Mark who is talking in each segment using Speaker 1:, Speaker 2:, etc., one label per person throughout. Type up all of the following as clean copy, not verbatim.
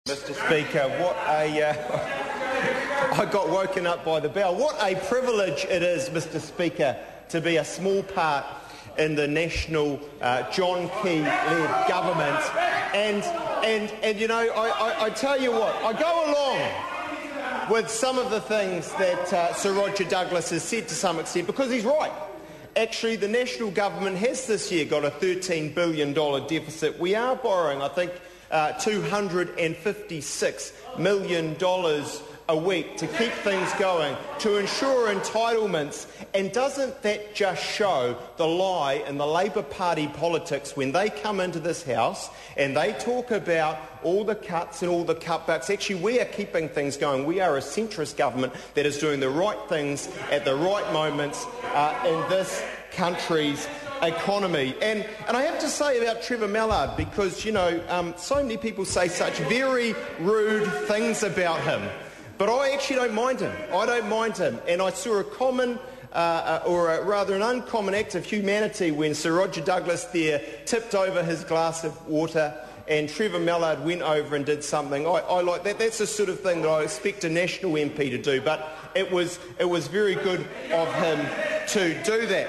Speaker 1: Mr. Speaker, I got woken up by the bell. What a privilege it is, Mr. Speaker, to be a small part in the national John Key-led government. And you know, I tell you what, I go along with some of the things that Sir Roger Douglas has said to some extent, because he's right. Actually, the national government has this year got a $13 billion deficit. We are borrowing, I think, $256 million a week to keep things going, to ensure entitlements. And doesn't that just show the lie in the Labour Party politics when they come into this House and they talk about all the cuts and all the cutbacks? Actually, we are keeping things going. We are a centrist government that is doing the right things at the right moments in this country's economy. And I have to say about Trevor Mallard, because, you know, so many people say such very rude things about him. But I actually don't mind him. I don't mind him. And I saw a common, rather an uncommon act of humanity when Sir Roger Douglas there tipped over his glass of water and Trevor Mallard went over and did something. I like that. That's the sort of thing that I expect a national MP to do. But it was very good of him to do that.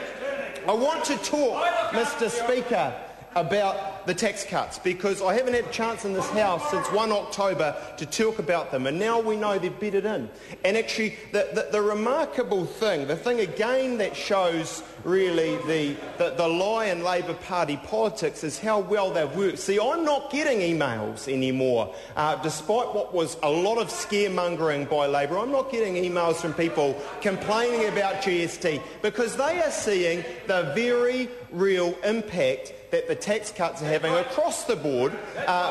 Speaker 1: I want to talk, Mr. Speaker, about the tax cuts, because I haven't had a chance in this House since 1 October to talk about them, and now we know they've bedded in. And actually, the remarkable thing, the thing again that shows really the lie in Labour Party politics is how well they've worked. See, I'm not getting emails anymore, despite what was a lot of scaremongering by Labour. I'm not getting emails from people complaining about GST, because they are seeing the very real impact that the tax cuts are having across the board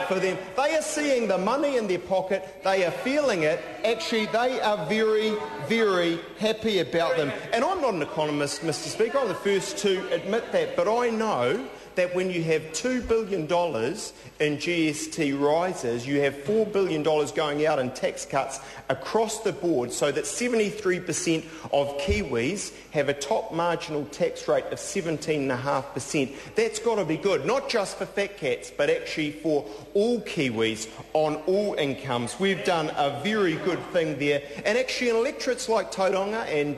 Speaker 1: for them. They are seeing the money in their pocket. They are feeling it. Actually, they are very, very happy about them. And I'm not an economist, Mr. Speaker. I'm the first to admit that. But I know that when you have $2 billion in GST rises, you have $4 billion going out in tax cuts across the board, so that 73% of Kiwis have a top marginal tax rate of 17.5%. That's got to be good, not just for fat cats, but actually for all Kiwis on all incomes. We've done a very good thing there. And actually in electorates like Tauranga and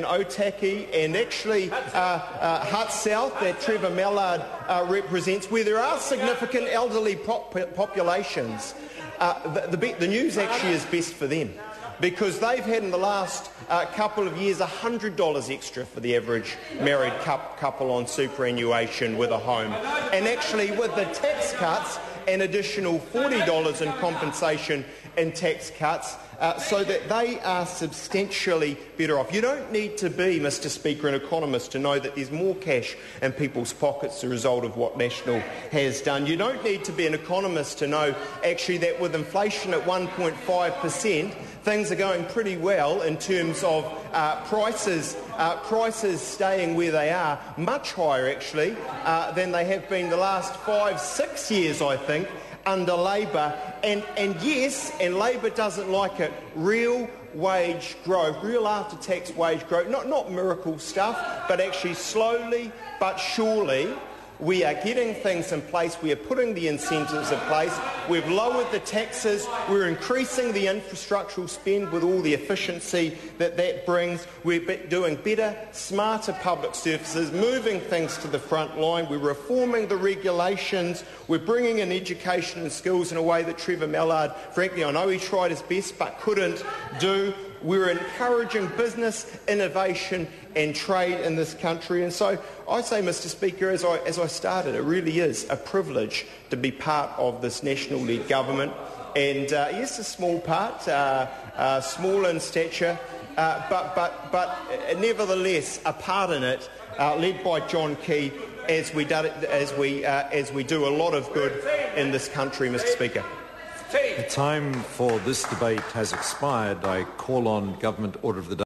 Speaker 1: Otaki and actually Hutt South that Trevor Mallard represents, where there are significant elderly populations, the news actually is best for them, because they've had in the last couple of years $100 extra for the average married couple on superannuation with a home. And actually with the tax cuts, an additional $40 in compensation in tax cuts, so that they are substantially better off. You don't need to be, Mr. Speaker, an economist to know that there's more cash in people's pockets as a result of what National has done. You don't need to be an economist to know actually that with inflation at 1.5%, things are going pretty well in terms of prices staying where they are, much higher actually than they have been the last 5-6 years, I think, under Labour. And yes, and Labour doesn't like it, real wage growth, real after-tax wage growth, not miracle stuff, but actually slowly but surely we are getting things in place. We are putting the incentives in place. We've lowered the taxes. We're increasing the infrastructural spend with all the efficiency that brings. We're doing better, smarter public services, moving things to the front line. We're reforming the regulations. We're bringing in education and skills in a way that Trevor Mallard, frankly, I know he tried his best but couldn't do. We're encouraging business, innovation and trade in this country. And so I say, Mr. Speaker, as I started, it really is a privilege to be part of this national-led government. And yes, a small part, small in stature, but nevertheless a part in it, led by John Key, as we do a lot of good in this country, Mr. Speaker.
Speaker 2: The time for this debate has expired. I call on Government Order of the Day.